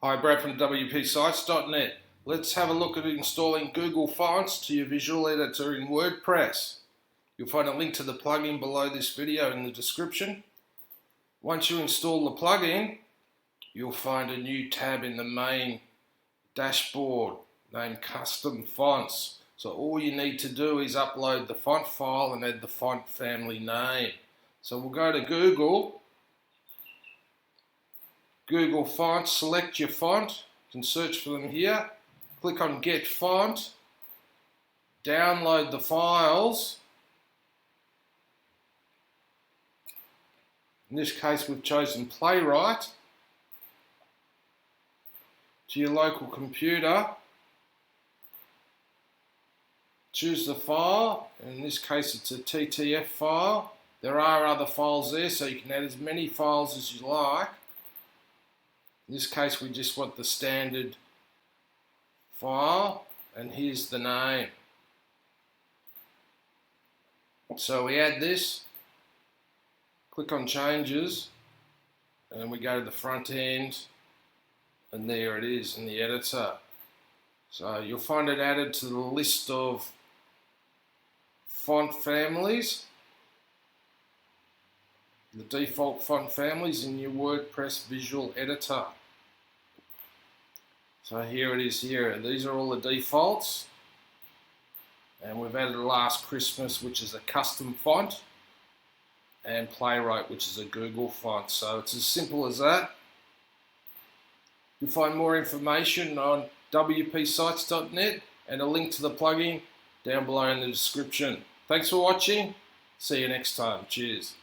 Hi, Brad from WPSites.net. Let's have a look at installing Google Fonts to your visual editor in WordPress. You'll find a link to the plugin below this video in the description. Once you install the plugin, you'll find a new tab in the main dashboard named Custom Fonts. So all you need to do is upload the font file and add the font family name. So we'll go to Google Fonts, select your font, you can search for them here, click on Get Font, download the files. In this case we've chosen Playwright. To your local computer, choose the file, in this case it's a TTF file. There are other files there, so you can add as many files as you like. In this case we just want the standard file, and here's the name. So we add this, click on Changes, and we go to the front end, and there it is in the editor. So you'll find it added to the list of font families, the default font families in your WordPress visual editor. So here it is here. These are all the defaults. And we've added Last Christmas, which is a custom font, and Playwright, which is a Google font. So it's as simple as that. You'll find more information on WPSites.net and a link to the plugin down below in the description. Thanks for watching. See you next time. Cheers.